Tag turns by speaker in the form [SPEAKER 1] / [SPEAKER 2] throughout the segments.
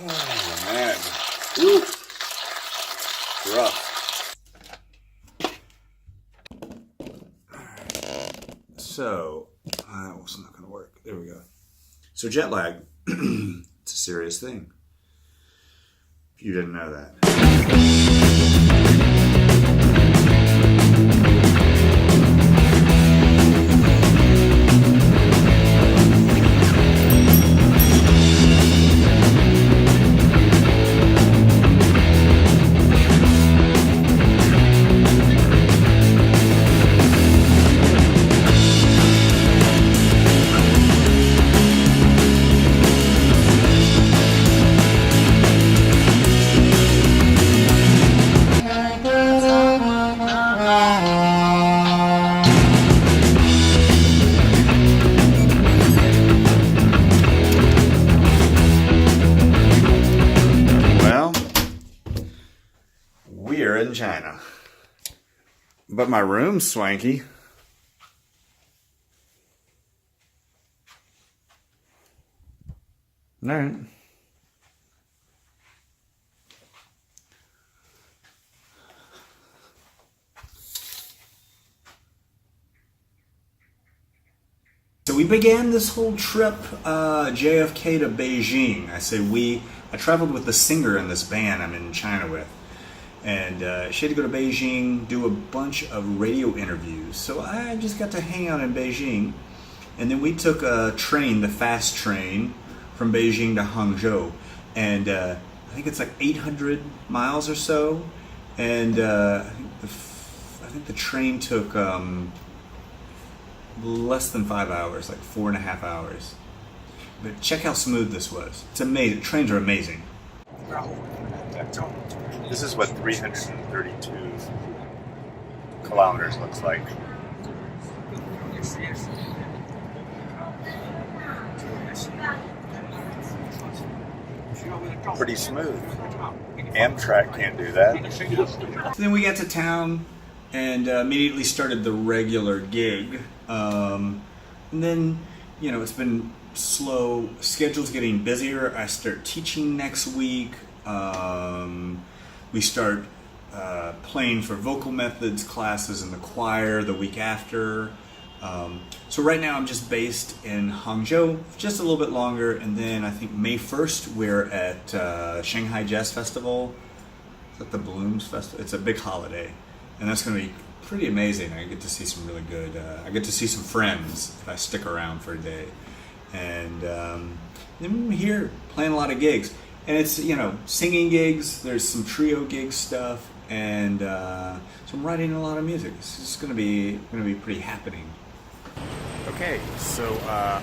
[SPEAKER 1] Oh man. Woo. Rough. So, it's not going to work. There we go. So jet lag, it's a serious thing. If you didn't know that. We're in China. But my room's swanky. Alright. So we began this whole trip, JFK to Beijing. I say we. I traveled with the singer in this band I'm in China with. And she had to go to Beijing, do a bunch of radio interviews. So I just got to hang out in Beijing. And then we took a train, the fast train, from Beijing to Hangzhou. And I think it's like 800 miles or so. And I think the train took less than 5 hours, like 4.5 hours. But check how smooth this was. It's amazing. Trains are amazing. This is what 332 kilometers looks like. Pretty smooth. Amtrak can't do that. Then we got to town and immediately started the regular gig. And then, you know, it's been slow. Schedule's getting busier. I start teaching next week. We start playing for vocal methods classes in the choir the week after. So right now I'm just based in Hangzhou, just a little bit longer, and then I think May 1st we're at Shanghai Jazz Festival. Is that the Blooms Festival? It's a big holiday, and that's going to be pretty amazing. I get to see some really good, I get to see some friends if I stick around for a day. And then I'm here playing a lot of gigs. And it's, you know, singing gigs, there's some trio gig stuff, and so I'm writing a lot of music. This is gonna be pretty happening. Okay, so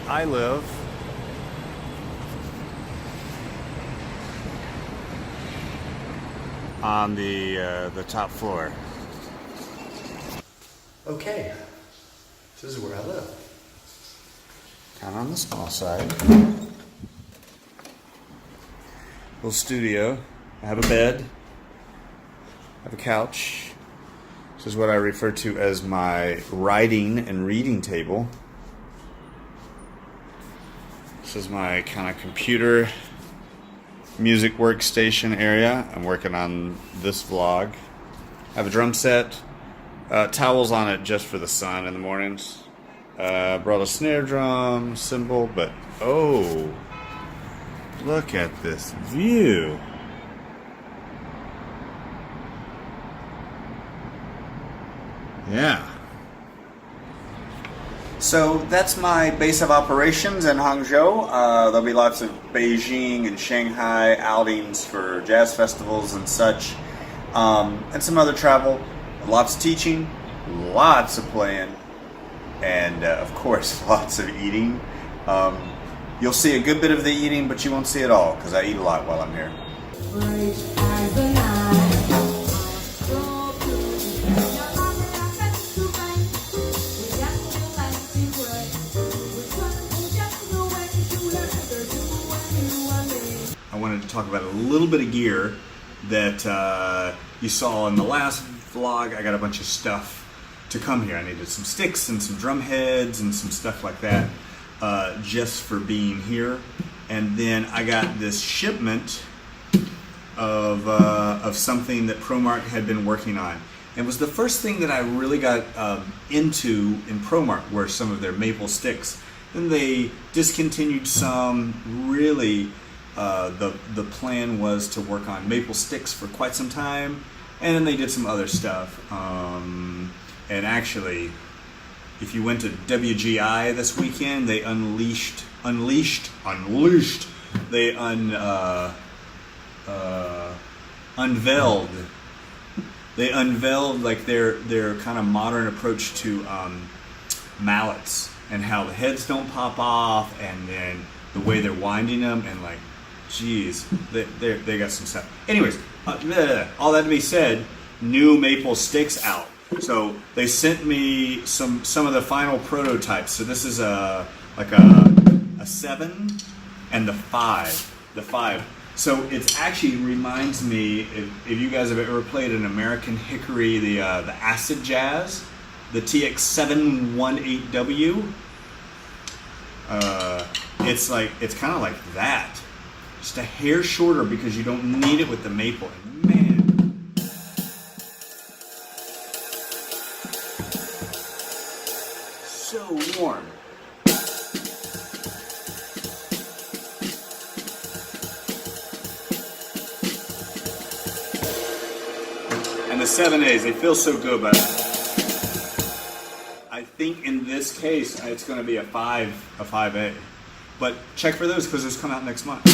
[SPEAKER 1] I live on the top floor. Okay, this is where I live. Kind of on the small side. Little studio. I have a bed. I have a couch. This is what I refer to as my writing and reading table. This is my kind of computer music workstation area. I'm working on this vlog. I have a drum set. Towels on it just for the sun in the mornings. Brought a snare drum, cymbal, but oh, look at this view. Yeah. So that's my base of operations in Hangzhou. There'll be lots of Beijing and Shanghai outings for jazz festivals and such. And some other travel. Lots of teaching, lots of playing, and of course lots of eating. You'll see a good bit of the eating, but you won't see it all because I eat a lot while I'm here. I wanted to talk about a little bit of gear that you saw in the last vlog. I got a bunch of stuff to come here. I needed some sticks and some drum heads and some stuff like that just for being here. And then I got this shipment of something that Promark had been working on. It was the first thing that I really got into in Promark, were some of their maple sticks. Then they discontinued some. Really, the plan was to work on maple sticks for quite some time, and then they did some other stuff. And actually, if you went to WGI this weekend, they unleashed. They unveiled. They unveiled like their kind of modern approach to mallets, and how the heads don't pop off, and then the way they're winding them, and like, geez, they got some stuff. Anyways, all that to be said, new maple sticks out. So they sent me some of the final prototypes. So this is like a 7 and the 5. The 5. So it actually reminds me, if you guys have ever played an American Hickory, the acid jazz, the TX718W. It's kind of like that, just a hair shorter, because you don't need it with the maple. And man, so warm. And the 7As, they feel so good, but I think in this case it's going to be a 5A. But check for those, because those come out next month.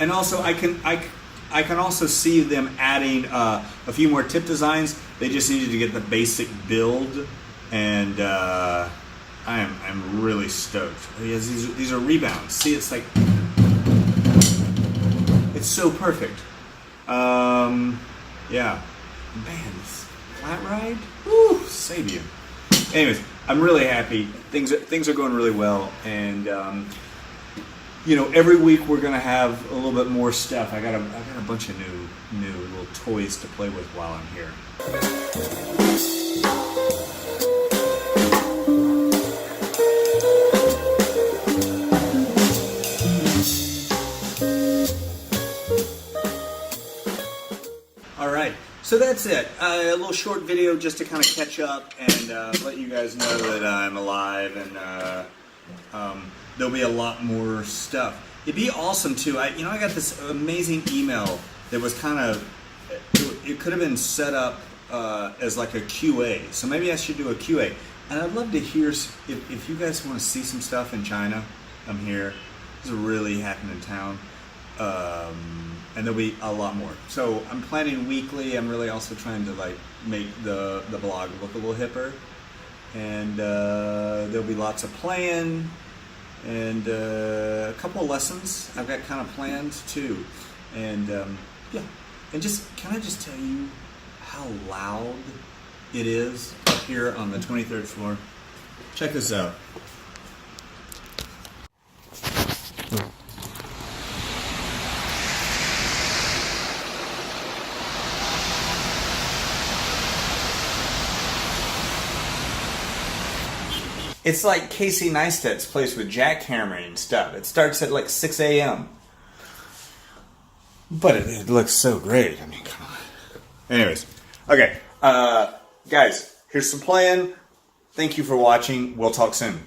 [SPEAKER 1] And also I can also see them adding a few more tip designs. They just needed to get the basic build, and I'm really stoked. These are rebounds. See, it's like, it's so perfect. Yeah. Man, this flat ride? Woo, save you. Anyways, I'm really happy. Things are going really well, and every week we're gonna have a little bit more stuff. I got a bunch of new little toys to play with while I'm here. All right. So that's it. A little short video just to kind of catch up and let you guys know that I'm alive, and there'll be a lot more stuff. It'd be awesome too. I got this amazing email that was kind of, it could have been set up as like a QA. So maybe I should do a QA. And I'd love to hear if you guys want to see some stuff in China. I'm here. It's really happening in town. And there'll be a lot more. So I'm planning weekly. I'm really also trying to like make the blog look a little hipper. And there'll be lots of playing, and a couple of lessons I've got kind of planned too. And yeah, and can I just tell you how loud it is up here on the 23rd floor? Check this out. It's like Casey Neistat's place with jackhammering and stuff. It starts at like 6 a.m. But it looks so great. I mean, come on. Anyways, okay. Guys, here's some playing. Thank you for watching. We'll talk soon.